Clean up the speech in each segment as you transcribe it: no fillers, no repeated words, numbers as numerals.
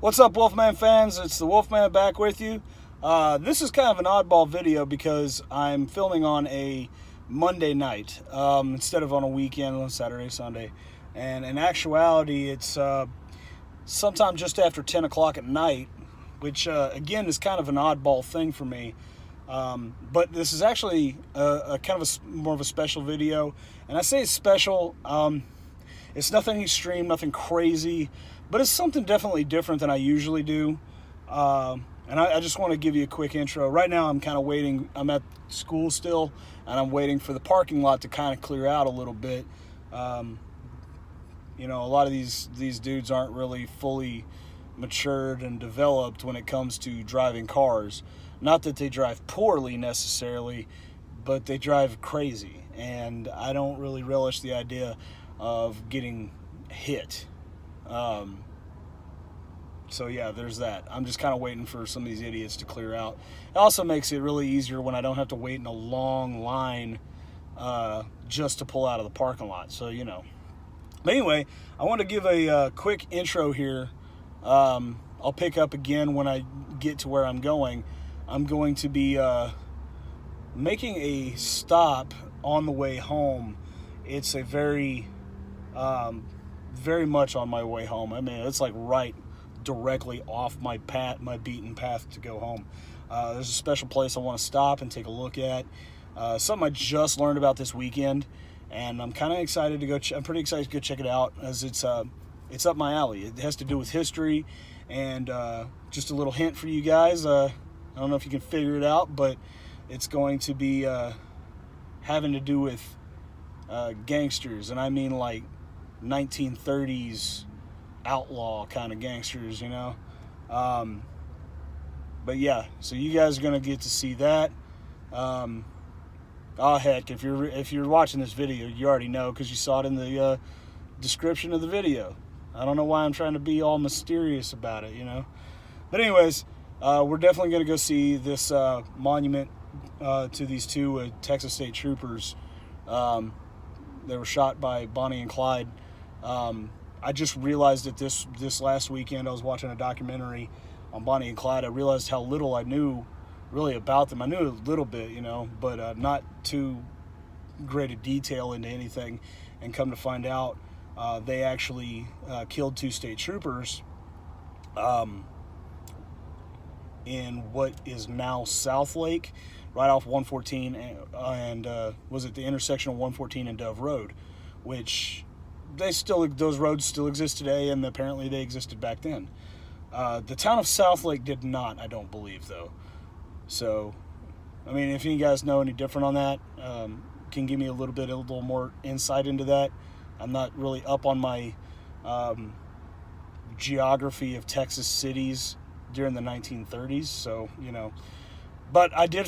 What's up, Wolfman fans? It's the Wolfman back with you. This is kind of an oddball video because I'm filming on a Monday night instead of on a weekend, on Saturday, Sunday. And in actuality, it's sometime just after 10 o'clock at night, which again is kind of an oddball thing for me. But this is actually a kind of more of a special video. And I say it's special. It's nothing extreme, nothing crazy, but it's something definitely different than I usually do. And I just want to give you a quick intro. Right now I'm kind of waiting. I'm at school still, and I'm waiting for the parking lot to kind of clear out a little bit. You know, a lot of these dudes aren't really fully matured and developed when it comes to driving cars. Not that they drive poorly necessarily, but they drive crazy. And I don't really relish the idea of getting hit. So yeah, there's that. I'm just kind of waiting for some of these idiots to clear out. It also makes it really easier when I don't have to wait in a long line just to pull out of the parking lot. So, you know. But anyway, I want to give a quick intro here. I'll pick up again when I get to where I'm going. I'm going to be making a stop on the way home. It's a very much on my way home. I mean, it's like right directly off my beaten path to go home. There's a special place I want to stop and take a look at. Something I just learned about this weekend, and I'm kind of excited to go. I'm pretty excited to go check it out, as it's up my alley. It has to do with history, and just a little hint for you guys. I don't know if you can figure it out, but it's going to be having to do with gangsters, and I mean like 1930s outlaw kind of gangsters, you know. But yeah, so you guys are gonna get to see that. Oh heck, if you're watching this video, you already know because you saw it in the description of the video. I don't know why I'm trying to be all mysterious about it, you know. But anyways, we're definitely gonna go see this monument to these two Texas State Troopers. They were shot by Bonnie and Clyde. I just realized that this last weekend I was watching a documentary on Bonnie and Clyde. I realized how little I knew really about them. I knew a little bit, you know, but not too great a detail into anything. And come to find out, they actually killed two state troopers in what is now South Lake, right off 114 and was it the intersection of 114 and Dove Road, which those roads still exist today, and apparently they existed back then. The town of South Lake did not, I don't believe, though. So, I mean, if you guys know any different on that, can give me a little more insight into that. I'm not really up on my geography of Texas cities during the 1930s, so, you know. But I did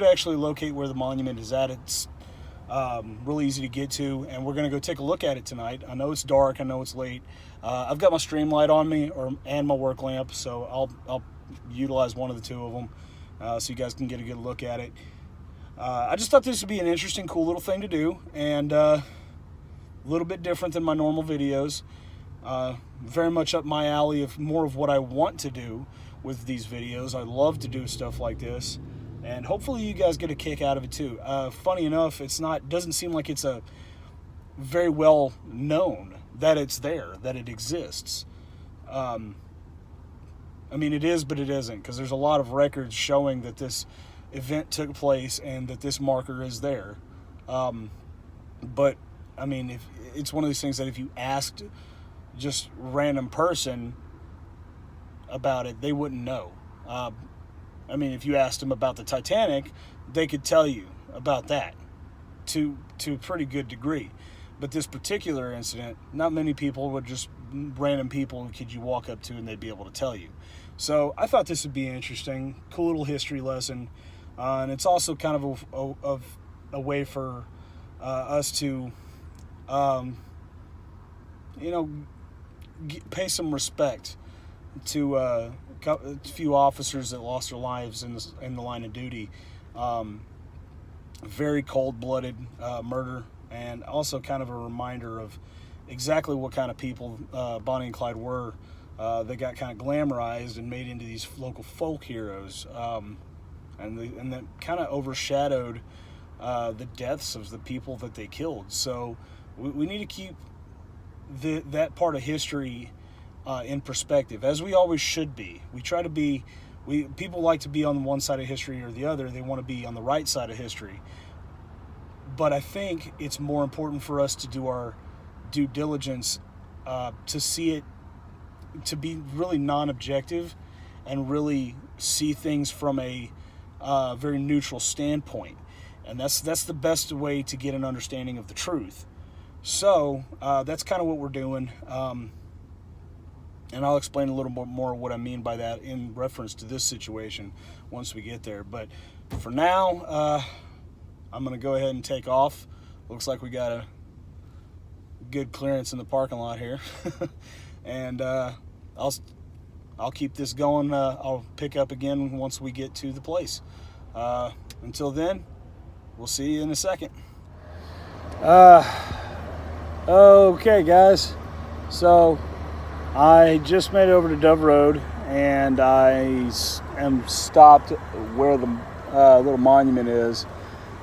actually locate where the monument is at. It's really easy to get to, and we're going to go take a look at it tonight. I know it's dark. I know it's late. I've got my stream light on me and my work lamp, so I'll utilize one of the two of them so you guys can get a good look at it. I just thought this would be an interesting, cool little thing to do, and a little bit different than my normal videos. Very much up my alley of more of what I want to do with these videos. I love to do stuff like this, and hopefully you guys get a kick out of it too. Funny enough, doesn't seem like it's a very well known that it's there, that it exists. I mean, it is, but it isn't, because there's a lot of records showing that this event took place and that this marker is there. But I mean, if it's one of these things that if you asked just random person about it, they wouldn't know. I mean, if you asked them about the Titanic, they could tell you about that to a pretty good degree. But this particular incident, not many people would just random people could you walk up to and they'd be able to tell you. So I thought this would be interesting, cool little history lesson, and it's also kind of a way for us to, you know, pay some respect to a few officers that lost their lives in the line of duty. Very cold-blooded murder, and also kind of a reminder of exactly what kind of people Bonnie and Clyde were they got kind of glamorized and made into these local folk heroes, and that kind of overshadowed the deaths of the people that they killed. So we need to keep that part of history in perspective, as we always should be. We try to be. People like to be on one side of history or the other. They want to be on the right side of history. But I think it's more important for us to do our due diligence, to see it, to be really non-objective and really see things from a very neutral standpoint. And that's the best way to get an understanding of the truth. So that's kind of what we're doing. And I'll explain a little more what I mean by that in reference to this situation once we get there. But for now, I'm going to go ahead and take off. Looks like we got a good clearance in the parking lot here. And I'll keep this going. I'll pick up again once we get to the place. Until then, we'll see you in a second. Okay, guys. So I just made it over to Dove Road, and I am stopped where the little monument is,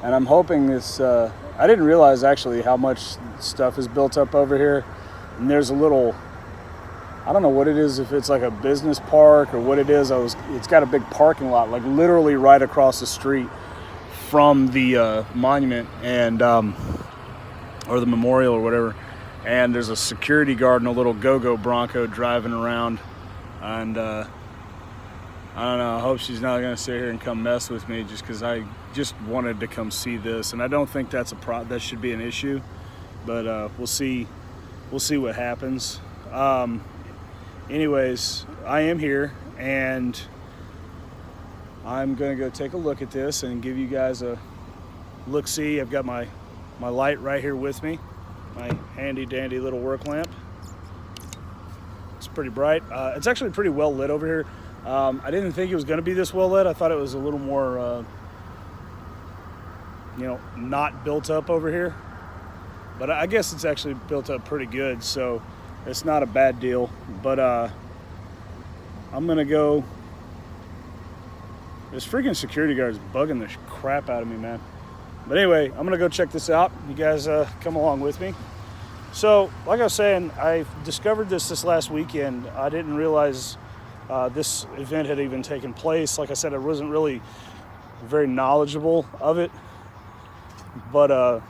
and I'm hoping this. I didn't realize actually how much stuff is built up over here, and there's a little. I don't know what it is, if it's like a business park or what it is. It's got a big parking lot, like literally right across the street from the monument and or the memorial or whatever. And there's a security guard and a little go-go Bronco driving around. And I don't know, I hope she's not going to sit here and come mess with me just because I just wanted to come see this. And I don't think that's that should be an issue. But we'll see what happens. Anyways, I am here, and I'm going to go take a look at this and give you guys a look-see. I've got my light right here with me. My handy-dandy little work lamp. It's pretty bright. It's actually pretty well lit over here. I didn't think it was going to be this well lit. I thought it was a little more, not built up over here. But I guess it's actually built up pretty good, so it's not a bad deal. But I'm going to go. This freaking security guard is bugging the crap out of me, man. But anyway, I'm going to go check this out. You guys come along with me. So, like I was saying, I discovered this last weekend. I didn't realize this event had even taken place. Like I said, I wasn't really very knowledgeable of it. But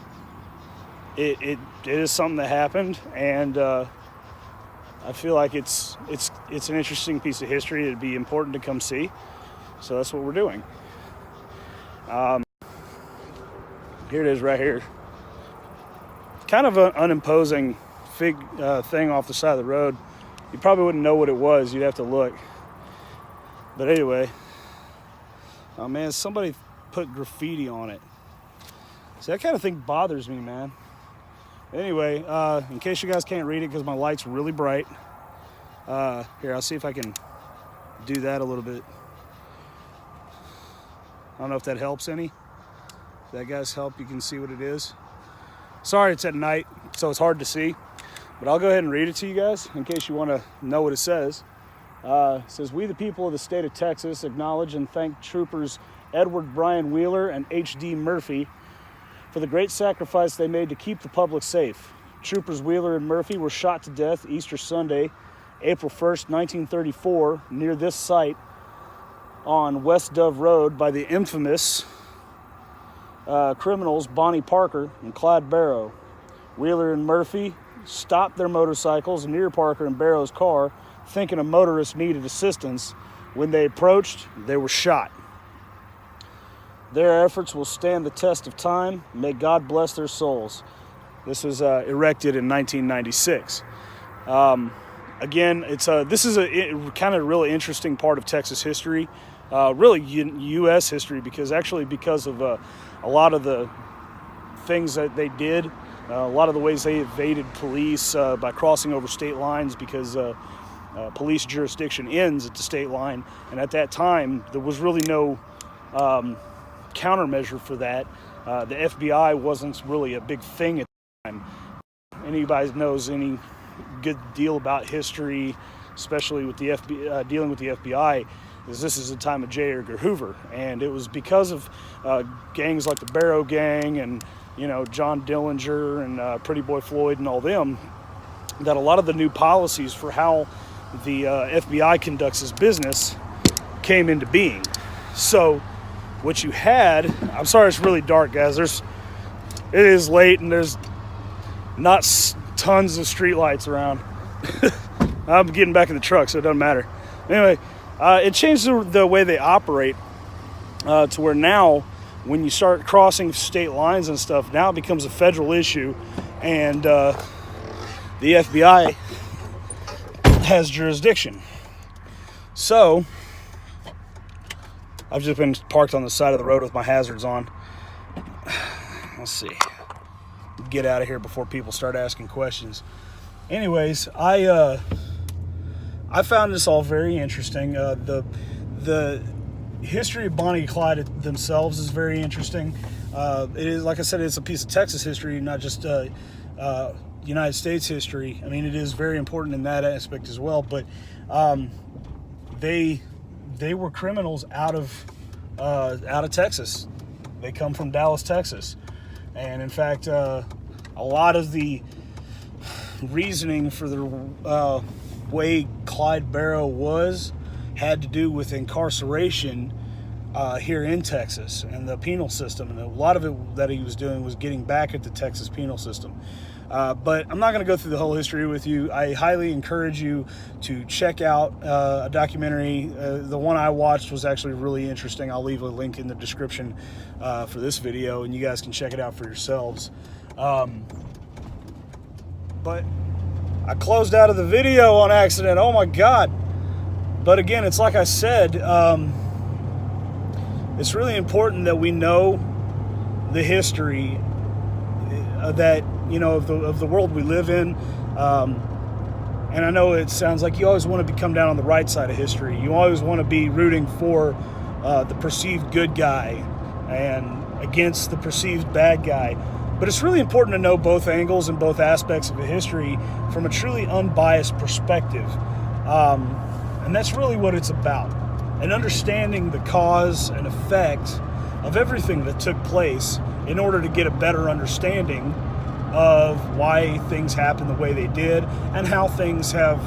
it is something that happened, and I feel like it's an interesting piece of history. It'd be important to come see. So that's what we're doing. Here it is right here. Kind of an unimposing thing off the side of the road. You probably wouldn't know what it was. You'd have to look. But anyway. Oh man, somebody put graffiti on it. See, that kind of thing bothers me, man. Anyway, in case you guys can't read it because my light's really bright. Here, I'll see if I can do that a little bit. I don't know if that helps any. If that guys help, you can see what it is. Sorry, it's at night, so it's hard to see. But I'll go ahead and read it to you guys in case you want to know what it says. It says, "We the people of the state of Texas acknowledge and thank Troopers Edward Brian Wheeler and H.D. Murphy for the great sacrifice they made to keep the public safe. Troopers Wheeler and Murphy were shot to death Easter Sunday, April 1st, 1934, near this site on West Dove Road by the infamous criminals Bonnie Parker and Clyde Barrow. Wheeler and Murphy stopped their motorcycles near Parker and Barrow's car, thinking a motorist needed assistance. When they approached, they were shot. Their efforts will stand the test of time. May God bless their souls." This was erected in 1996. Again, this is a kind of really interesting part of Texas history, really U.S. history, because of a lot of the things that they did, a lot of the ways they evaded police by crossing over state lines, because police jurisdiction ends at the state line, and at that time there was really no countermeasure for that. The FBI wasn't really a big thing at the time. Anybody knows any good deal about history, especially with the dealing with the FBI, is this is a time of J. Edgar Hoover, and it was because of gangs like the Barrow Gang and John Dillinger and Pretty Boy Floyd and all them, that a lot of the new policies for how the FBI conducts its business came into being. So what you had, I'm sorry it's really dark, guys. It is late and there's not tons of street lights around. I'm getting back in the truck, so it doesn't matter. Anyway, it changed the way they operate to where now when you start crossing state lines and stuff, now it becomes a federal issue, and the FBI has jurisdiction. So I've just been parked on the side of the road with my hazards on. Let's see. Get out of here before people start asking questions. Anyways, I found this all very interesting. The history of Bonnie and Clyde themselves is very interesting. It is, like I said, it's a piece of Texas history, not just United States history. I mean, it is very important in that aspect as well. But they were criminals out of Texas. They come from Dallas, Texas, and in fact, a lot of the reasoning for the way Clyde Barrow had to do with incarceration here in Texas and the penal system, and a lot of it that he was doing was getting back at the Texas penal system. But I'm not going to go through the whole history with you. I highly encourage you to check out a documentary. The one I watched was actually really interesting. I'll leave a link in the description for this video, and you guys can check it out for yourselves. But I closed out of the video on accident. Oh my God. But again, it's like I said, it's really important that we know the history that of the world we live in, and I know it sounds like you always want to come down on the right side of history. You always want to be rooting for the perceived good guy and against the perceived bad guy, but it's really important to know both angles and both aspects of the history from a truly unbiased perspective, and that's really what it's about, and understanding the cause and effect of everything that took place in order to get a better understanding of why things happened the way they did and how things have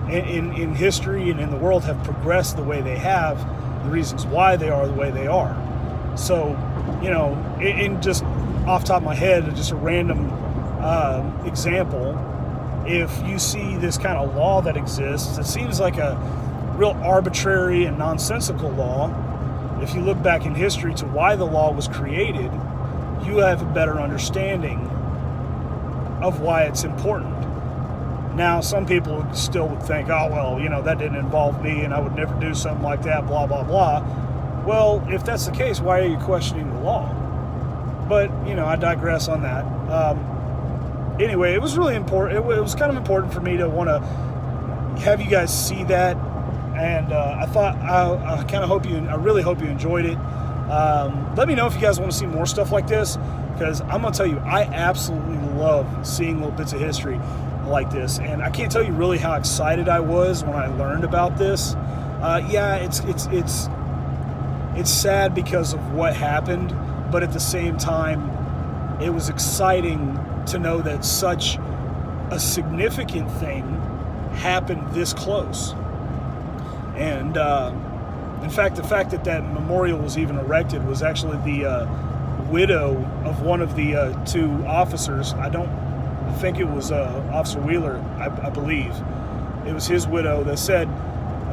in history and in the world have progressed the way they have, the reasons why they are the way they are. So, in just off the top of my head, just a random example, if you see this kind of law that exists, it seems like a real arbitrary and nonsensical law. If you look back in history to why the law was created, you have a better understanding of why it's important. Now, some people still would think, oh, well, that didn't involve me and I would never do something like that, blah, blah, blah. Well, if that's the case, why are you questioning the law? But, I digress on that. Anyway, it was really important. It was kind of important for me to want to have you guys see that. And I thought, I really hope you enjoyed it. Let me know if you guys want to see more stuff like this, because I'm going to tell you, I absolutely love seeing little bits of history like this, and I can't tell you really how excited I was when I learned about this. Yeah, it's sad because of what happened, but at the same time, it was exciting to know that such a significant thing happened this close. And in fact, the fact that memorial was even erected was actually the widow of one of the two officers. I think it was Officer Wheeler, I believe. It was his widow that said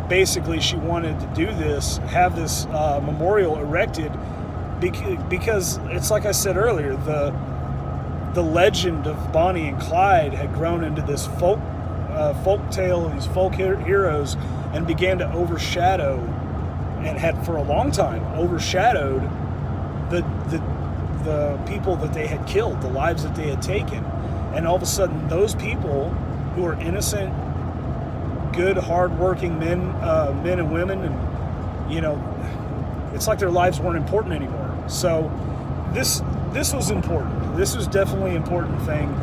basically she wanted to do this, have this memorial erected, because it's like I said earlier, the legend of Bonnie and Clyde had grown into this folk tale, these folk heroes, and began to overshadow, and had for a long time overshadowed the people that they had killed, the lives that they had taken. And all of a sudden, those people who are innocent, good, hard-working men and women, and it's like their lives weren't important anymore. So this was important. This was definitely an important thing.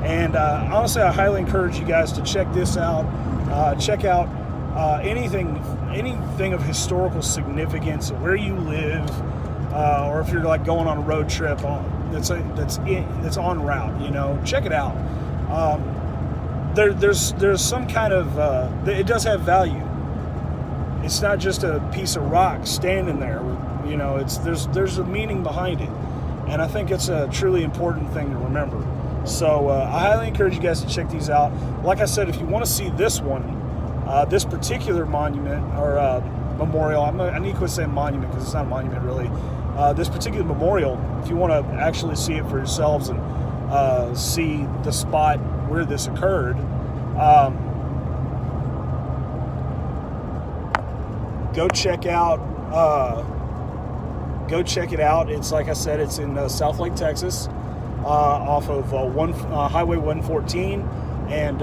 And honestly, I highly encourage you guys to check this out. Check out anything of historical significance, where you live, or if you're like going on a road trip that's on route. You know, check it out. There's some kind of it does have value. It's not just a piece of rock standing there. You know, there's a meaning behind it, and I think it's a truly important thing to remember. So I highly encourage you guys to check these out. Like I said, if you want to see this one, this particular monument or memorial, I need to quit saying monument because it's not a monument really. This particular memorial, if you want to actually see it for yourselves and see the spot where this occurred, go check it out. It's, like I said, it's in Southlake, Texas, off of Highway 114 and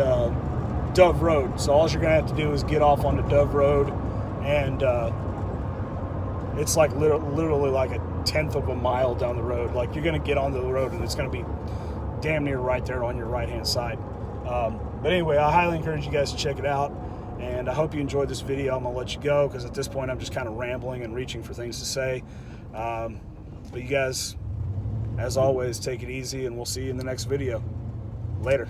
Dove Road. So all you're gonna have to do is get off onto Dove Road, and it's like literally like a 1/10 of a mile down the road. Like, you're gonna get onto the road and it's gonna be damn near right there on your right hand side. But anyway, I highly encourage you guys to check it out, and I hope you enjoyed this video. I'm gonna let you go because at this point I'm just kind of rambling and reaching for things to say. But you guys, as always, take it easy, and we'll see you in the next video. Later.